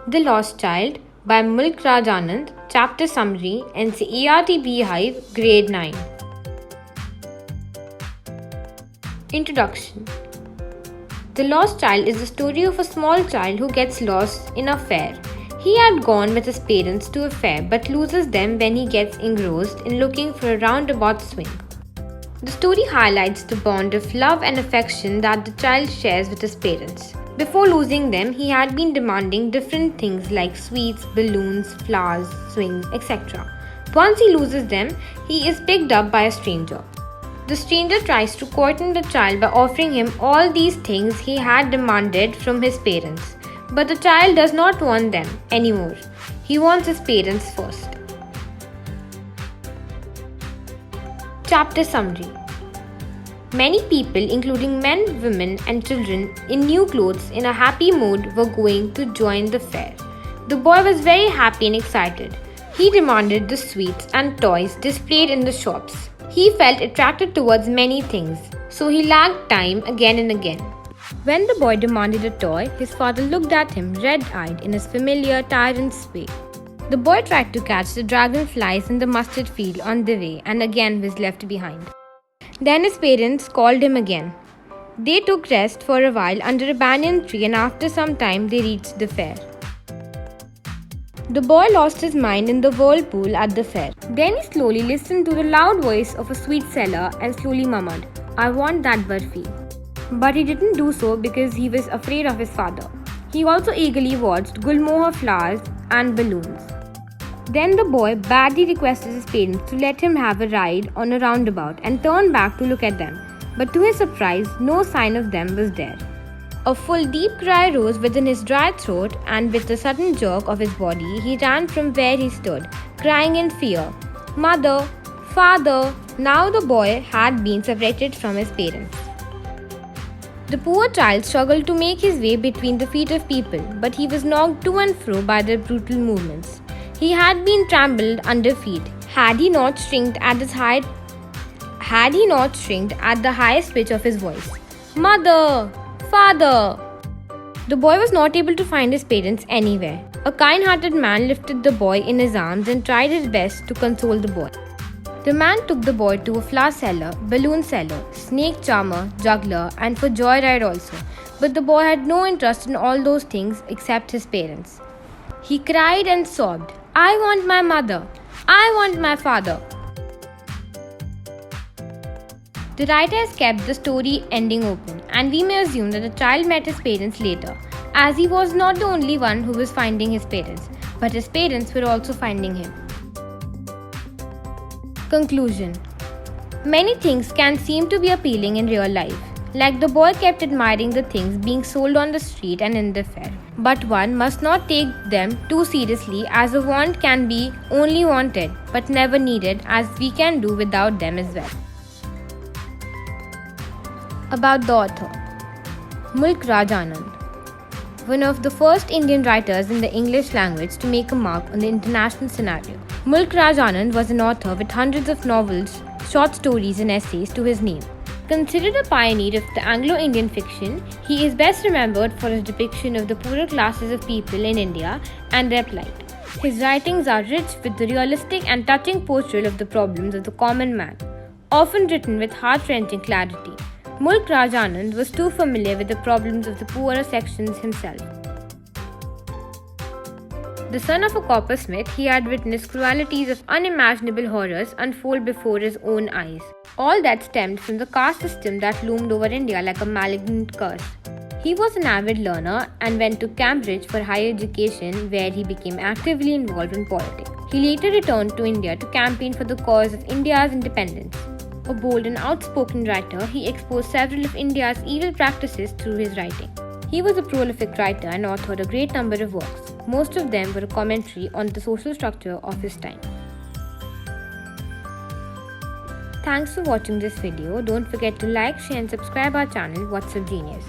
The Lost Child by Mulk Raj Anand, Chapter Summary, NCERT Beehive, Grade 9. Introduction. The Lost Child is the story of a small child who gets lost in a fair. He had gone with his parents to a fair but loses them when he gets engrossed in looking for a roundabout swing. The story highlights the bond of love and affection that the child shares with his parents. Before losing them, he had been demanding different things like sweets, balloons, flowers, swings, etc. Once he loses them, he is picked up by a stranger. The stranger tries to courten the child by offering him all these things he had demanded from his parents. But the child does not want them anymore. He wants his parents first. Chapter Summary. Many people, including men, women, and children in new clothes in a happy mood, were going to join the fair. The boy was very happy and excited. He demanded the sweets and toys displayed in the shops. He felt attracted towards many things, so he lagged time again and again. When the boy demanded a toy, his father looked at him red-eyed in his familiar tyrant's way. The boy tried to catch the dragonflies in the mustard field on the way and again was left behind. Then his parents called him again. They took rest for a while under a banyan tree and after some time they reached the fair. The boy lost his mind in the whirlpool at the fair. Then he slowly listened to the loud voice of a sweet seller and slowly murmured, "I want that burfi." But he didn't do so because he was afraid of his father. He also eagerly watched gulmohar flowers and balloons. Then the boy badly requested his parents to let him have a ride on a roundabout and turned back to look at them. But to his surprise, no sign of them was there. A full deep cry rose within his dry throat, and with a sudden jerk of his body, he ran from where he stood, crying in fear, "Mother! Father!" Now the boy had been separated from his parents. The poor child struggled to make his way between the feet of people, but he was knocked to and fro by their brutal movements. He had been trampled under feet. Had he not shrieked at the highest pitch of his voice, "Mother! Father!" The boy was not able to find his parents anywhere. A kind-hearted man lifted the boy in his arms and tried his best to console the boy. The man took the boy to a flower seller, balloon seller, snake charmer, juggler, and for joyride also. But the boy had no interest in all those things except his parents. He cried and sobbed, "I want my mother. I want my father." The writer has kept the story ending open, and we may assume that the child met his parents later, as he was not the only one who was finding his parents, but his parents were also finding him. Conclusion. Many things can seem to be appealing in real life. Like the boy kept admiring the things being sold on the street and in the fair. But one must not take them too seriously, as a want can be only wanted but never needed, as we can do without them as well. About the author. Mulk Raj Anand. One of the first Indian writers in the English language to make a mark on the international scenario. Mulk Raj Anand was an author with hundreds of novels, short stories and essays to his name. Considered a pioneer of the Anglo-Indian fiction, he is best remembered for his depiction of the poorer classes of people in India and their plight. His writings are rich with the realistic and touching portrayal of the problems of the common man, often written with heart-wrenching clarity. Mulk Raj Anand was too familiar with the problems of the poorer sections himself. The son of a coppersmith, he had witnessed cruelties of unimaginable horrors unfold before his own eyes. All that stemmed from the caste system that loomed over India like a malignant curse. He was an avid learner and went to Cambridge for higher education, where he became actively involved in politics. He later returned to India to campaign for the cause of India's independence. A bold and outspoken writer, he exposed several of India's evil practices through his writing. He was a prolific writer and authored a great number of works. Most of them were a commentary on the social structure of his time. Thanks for watching this video. Don't forget to like, share and subscribe our channel WhatsApp Genius.